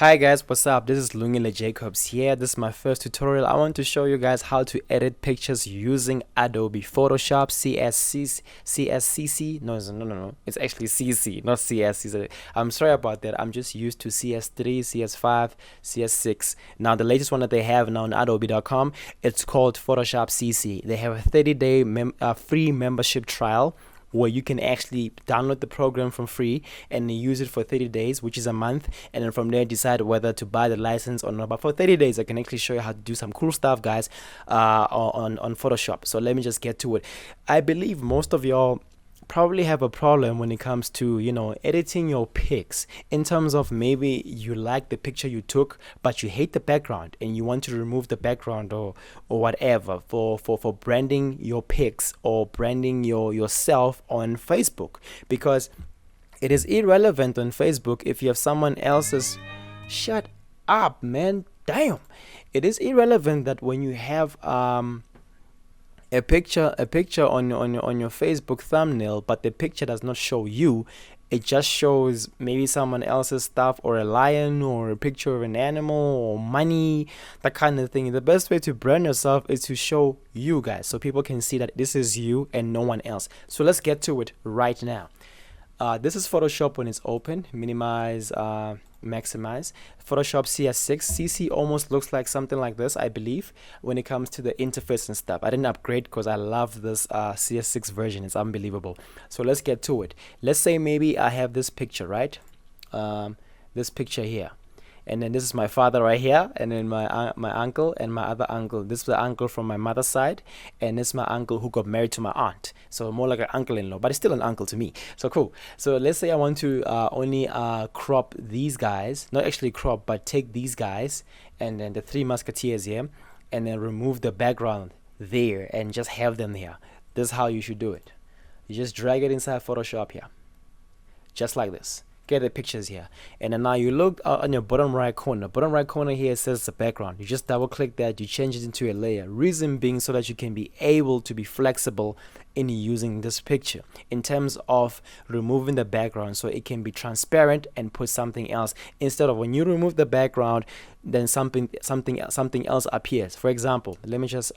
Hi guys, what's up? This is Lungile Jacobs here. This is my first tutorial. I want to show you guys how to edit pictures using Adobe Photoshop CSCC. No. It's actually CC, not CSC. I'm sorry about that. I'm just used to CS3, CS5, CS6. Now the latest one that they have now on adobe.com, it's called Photoshop CC. They have a 30-day free membership trial where you can actually download the program for free and use it for 30 days, which is a month, and then from there decide whether to buy the license or not. But for 30 days I can actually show you how to do some cool stuff, guys, on Photoshop. So let me just get to it. I believe most of y'all probably have a problem when it comes to, editing your pics, in terms of maybe you like the picture you took but you hate the background and you want to remove the background or whatever for branding your pics or branding yourself on Facebook, because it is irrelevant on Facebook if you have someone else's. Shut up, man. Damn. It is irrelevant that when you have a picture on your Facebook thumbnail, but the picture does not show you. It just shows maybe someone else's stuff, or a lion, or a picture of an animal, or money, that kind of thing. The best way to brand yourself is to show you guys, so people can see that this is you and no one else. So let's get to it right now. This is Photoshop when it's open. Minimize, maximize. Photoshop CS6. CC almost looks like something like this, I believe, when it comes to the interface and stuff. I didn't upgrade because I love this CS6 version. It's unbelievable. So let's get to it. Let's say maybe I have this picture, right? This picture here. And then this is my father right here, and then my uncle and my other uncle. This is the uncle from my mother's side, and this is my uncle who got married to my aunt. So more like an uncle-in-law, but it's still an uncle to me. So cool. So let's say I want to only crop these guys, not actually crop, but take these guys and then the three musketeers here, and then remove the background there and just have them here. This is how you should do it. You just drag it inside Photoshop here, just like this. Get the pictures here, and then now you look on your bottom right corner. Bottom right corner here, it says the background. You just double click that, you change it into a layer. Reason being so that you can be able to be flexible in using this picture in terms of removing the background, so it can be transparent and put something else instead of when you remove the background then something else appears. For example, let me just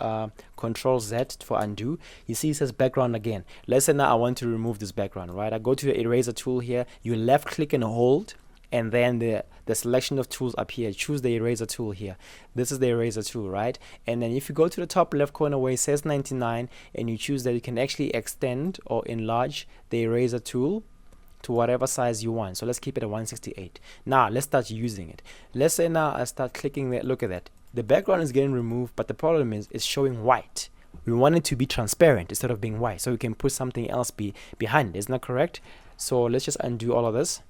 Control Z for undo. You see it says background again. Let's say now I want to remove this background, right? I go to the eraser tool here, you left click and hold, and then the selection of tools up here. Choose the eraser tool here. This is the eraser tool, right? And then if you go to the top left corner where it says 99 and you choose that, you can actually extend or enlarge the eraser tool to whatever size you want. So let's keep it at 168. Now let's start using it. Let's say now I start clicking that. Look at that. The background is getting removed, but the problem is it's showing white. We want it to be transparent instead of being white, so we can put something else behind it. Isn't that correct? So let's just undo all of this.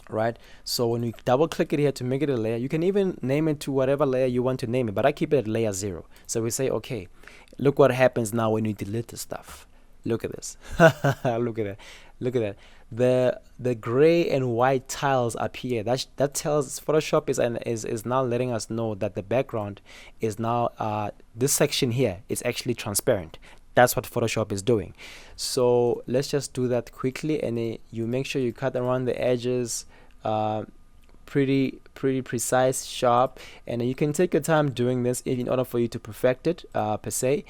Right, so when we double click it here to make it a layer, you can even name it to whatever layer you want to name it, but I keep it at layer 0. So we say okay, look what happens now when you delete the stuff. Look at this. Look at that. Look at that. The gray and white tiles appear. That tells Photoshop is now letting us know that the background is now this section here is actually transparent. That's what Photoshop is doing. So let's just do that quickly, and you make sure you cut around the edges pretty precise, sharp, and you can take your time doing this in order for you to perfect it per se.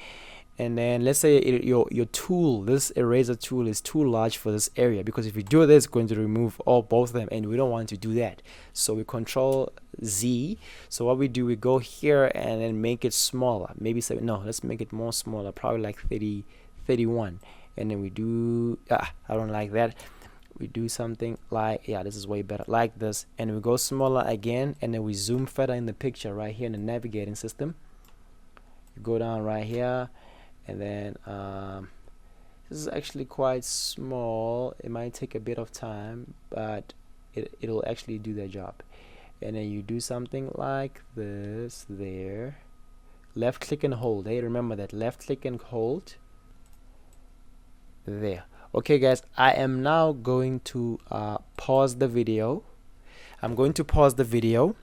And then let's say your tool, this eraser tool, is too large for this area, because if you do this, it's going to remove both of them, and we don't want to do that. So we Control Z. So what we do, we go here and then make it smaller. Maybe say no, let's make it more smaller, probably like 31. And then we do I don't like that. We do something like, yeah, this is way better, like this, and we go smaller again, and then we zoom further in the picture right here in the navigating system. You go down right here, and then this is actually quite small. It might take a bit of time, but it'll actually do their job. And then you do something like this there. Left click and hold. Hey, remember that, left click and hold there. Okay guys, I am now going to pause the video. I'm going to pause the video,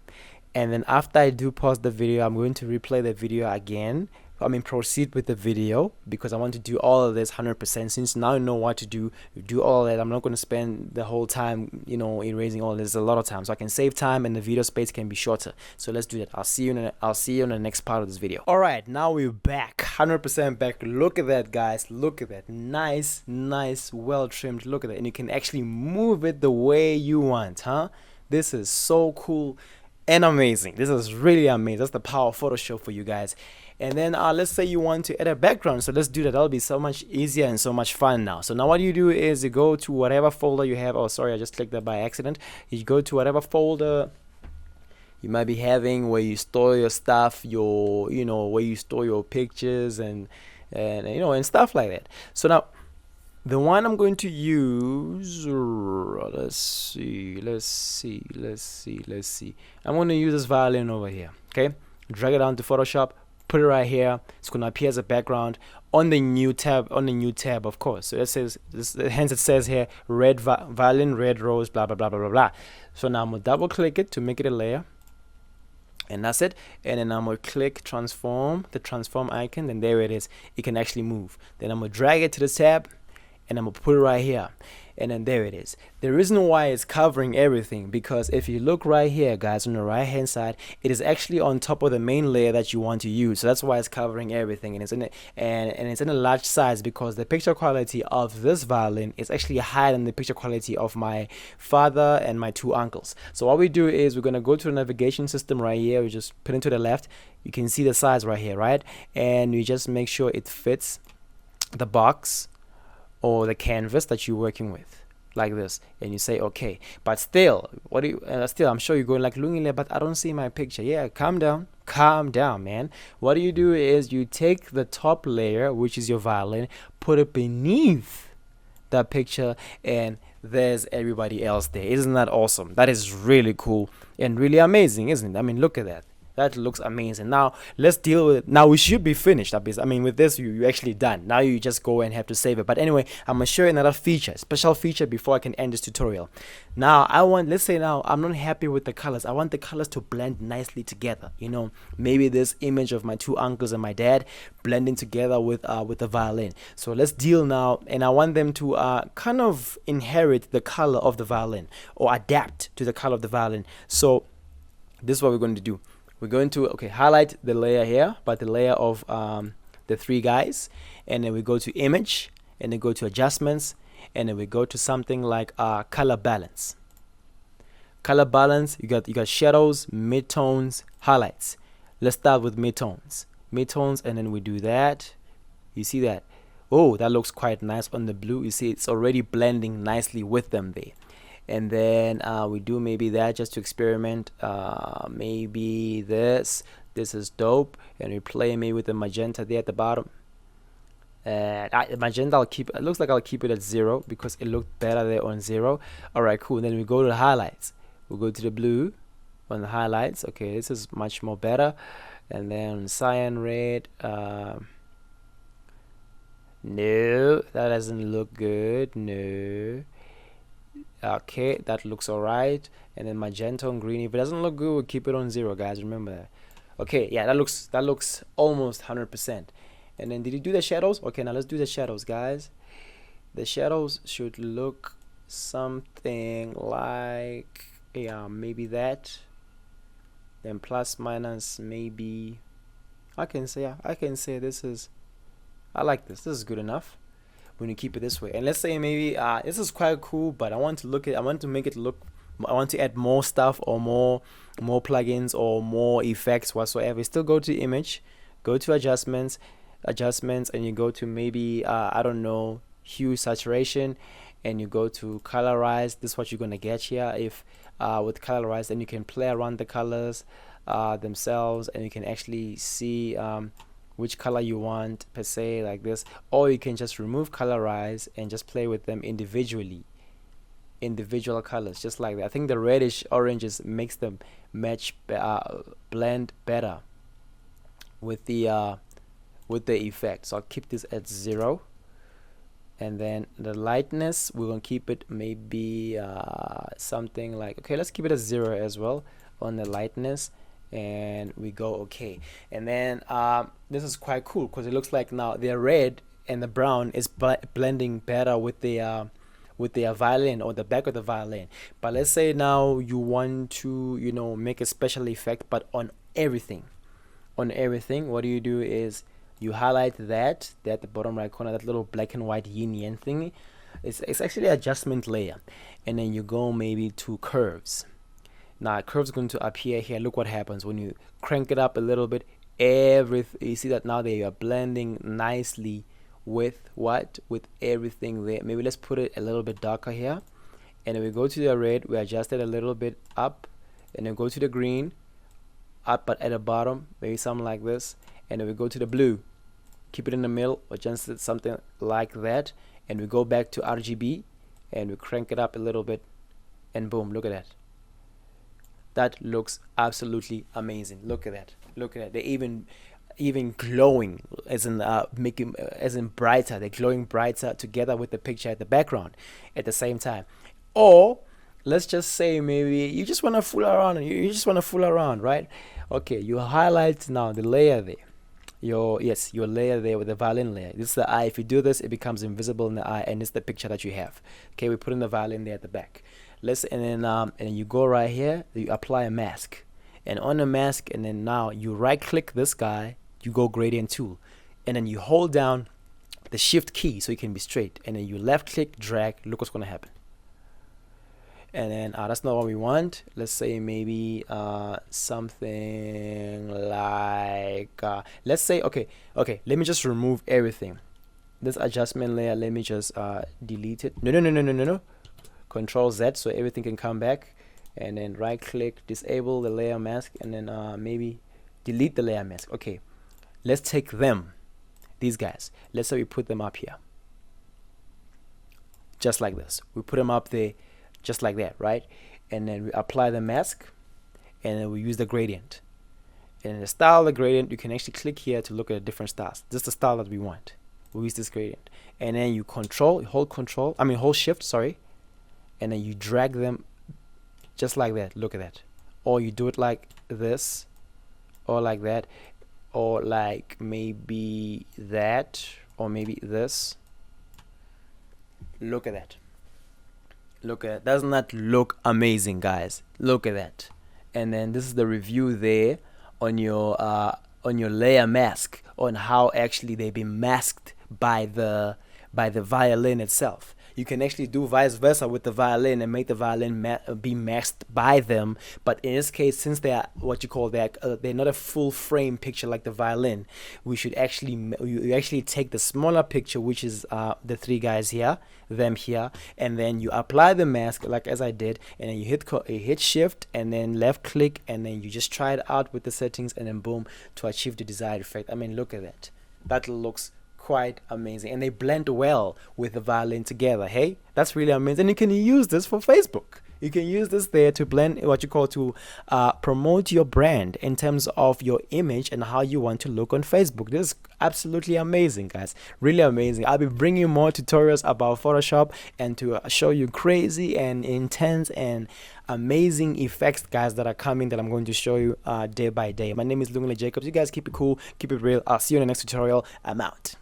and then after I do pause the video, I'm going to replay the video again proceed with the video, because I want to do all of this 100%. Since now you know what to do, you do all that. I'm not going to spend the whole time, erasing all this. A lot of time, so I can save time and the video space can be shorter. So let's do that. I'll see you in the next part of this video. All right, now we're back, 100% back. Look at that, guys. Look at that. Nice, well trimmed. Look at that. And you can actually move it the way you want, huh? This is so cool and amazing. This is really amazing. That's the power of Photoshop for you guys. And then let's say you want to add a background, so let's do that. That'll be so much easier and so much fun now. So now what you do is you go to whatever folder you have. Oh, sorry, I just clicked that by accident. You go to whatever folder you might be having, where you store your stuff, where you store your pictures and stuff like that. So now the one I'm going to use, let's see. I'm going to use this violin over here. Okay, drag it down to Photoshop, put it right here. It's going to appear as a background on the new tab, of course. So it says hence it says here red violin, red rose, blah blah blah blah blah blah. So now I'm going to double click it to make it a layer, and that's it. And then I'm going to click transform, the transform icon, and there it is. It can actually move. Then I'm going to drag it to the tab, and I'm going to put it right here, and then there it is. The reason why it's covering everything, because if you look right here, guys, on the right hand side, it is actually on top of the main layer that you want to use. So that's why it's covering everything, and it's in it's in a large size, because the picture quality of this violin is actually higher than the picture quality of my father and my two uncles. So what we do is we're going to go to the navigation system right here. We just put it to the left. You can see the size right here, right? And we just make sure it fits the box or the canvas that you're working with, like this, and you say okay. But still, I'm sure you're going like, Lungile, but I don't see my picture. Yeah, calm down, man. What do you do is you take the top layer, which is your violin, put it beneath that picture, and there's everybody else there. Isn't that awesome? That is really cool and really amazing, isn't it? I mean, look at that. That looks amazing. Now let's deal with it. Now we should be finished. With this you're actually done. Now you just go and have to save it. But anyway, I'm gonna show you another special feature before I can end this tutorial. Now let's say now I'm not happy with the colors. I want the colors to blend nicely together. Maybe this image of my two uncles and my dad blending together with the violin. So let's deal now, and I want them to kind of inherit the color of the violin, or adapt to the color of the violin. So this is what we're going to do. We're going to highlight the layer here, but the layer of the three guys, and then we go to image, and then go to adjustments, and then we go to something like color balance. Color balance, you got shadows, midtones, highlights. Let's start with midtones, and then we do that. You see that? Oh, that looks quite nice on the blue. You see it's already blending nicely with them there. And then we do maybe that just to experiment. Maybe this is dope, and we play maybe with the magenta there at the bottom. Magenta, it looks like I'll keep it at 0 because it looked better there on 0. All right, cool. And then we go to the highlights. We'll go to the blue on the highlights. Okay, this is much more better. And then cyan red. No, that doesn't look good. No. Okay, that looks alright. And then magenta and green. If it doesn't look good, we'll keep it on 0, guys. Remember that. Okay, yeah, that looks almost 100%. And then did you do the shadows? Okay, now let's do the shadows, guys. The shadows should look something like, yeah, maybe that. Then plus minus, maybe. I can say this is. I like this. This is good enough. When you keep it this way, and let's say maybe this is quite cool, but I want to make it look, I want to add more stuff, or more plugins, or more effects whatsoever. Still go to image, go to adjustments, and you go to maybe I don't know, hue, saturation, and you go to colorize. This is what you're gonna get here. If with colorize, then you can play around the colors themselves, and you can actually see which color you want per se, like this, or you can just remove colorize and just play with them individual colors, just like that. I think the reddish oranges makes them blend better with the effect. So I'll keep this at 0, and then the lightness, we're gonna keep it maybe something like, okay, let's keep it at 0 as well on the lightness. and we go okay. And then this is quite cool because it looks like now the red and the brown is blending better with the violin or the back of the violin. But let's say now you want to, make a special effect, but on everything. On everything, what you do is you highlight that at the bottom right corner, that little black and white yin yang thingy. It's actually adjustment layer, and then you go maybe to curves. Now curves going to appear here. Look what happens when you crank it up a little bit. Everything, you see that now they are blending nicely with everything there. Maybe let's put it a little bit darker here, and then we go to the red, we adjust it a little bit up, and then go to the green up, but at the bottom, maybe something like this, and then we go to the blue, keep it in the middle, adjust it something like that, and we go back to RGB and we crank it up a little bit, and boom, look at that. That looks absolutely amazing. Look at that. Look at that. They even glowing, as in making as in brighter. They're glowing brighter together with the picture at the background at the same time. Or let's just say maybe you just want to fool around. You just want to fool around, right? Okay, you highlight now the layer there. Your layer there with the violin layer. This is the eye. If you do this, it becomes invisible in the eye, and it's the picture that you have. Okay, we put in the violin there at the back. And then you go right here. You apply a mask, and on the mask, and then now you right click this guy. You go gradient tool, and then you hold down the shift key so you can be straight, and then you left click, drag. Look what's gonna happen. And then that's not what we want. Let's say maybe something like let's say okay, let me just remove everything. This adjustment layer, let me just delete it. No, Control Z so everything can come back, and then right click, disable the layer mask, and then maybe delete the layer mask. Okay, let's take these guys, let's say we put them up here just like this. We put them up there just like that, right? And then we apply the mask, and then we use the gradient. And in the style of the gradient, you can actually click here to look at the different styles. This is the style that we want. We use this gradient, and then you hold shift, sorry, and then you drag them just like that. Look at that. Or you do it like this, or like that, or like maybe that, or maybe this. Look at that. Look at that. Doesn't that look amazing, guys? Look at that. And then this is the review there on your layer mask, on how actually they've been masked by the violin itself. You can actually do vice versa with the violin and make the violin be masked by them. But in this case, since they are what you call they're not a full frame picture like the violin, we should you actually take the smaller picture, which is the three guys here, them here, and then you apply the mask like as I did, and then you hit shift and then left click, and then you just try it out with the settings, and then boom, to achieve the desired effect. I mean, look at that. That looks quite amazing, and they blend well with the violin together. Hey, that's really amazing. And you can use this for Facebook. You can use this there to blend what you call to promote your brand in terms of your image and how you want to look on Facebook. This is absolutely amazing, guys. Really amazing. I'll be bringing you more tutorials about Photoshop and to show you crazy and intense and amazing effects, guys, that are coming, that I'm going to show you day by day. My name is Lungile Jacobs. You guys keep it cool, keep it real. I'll see you in the next tutorial. I'm out.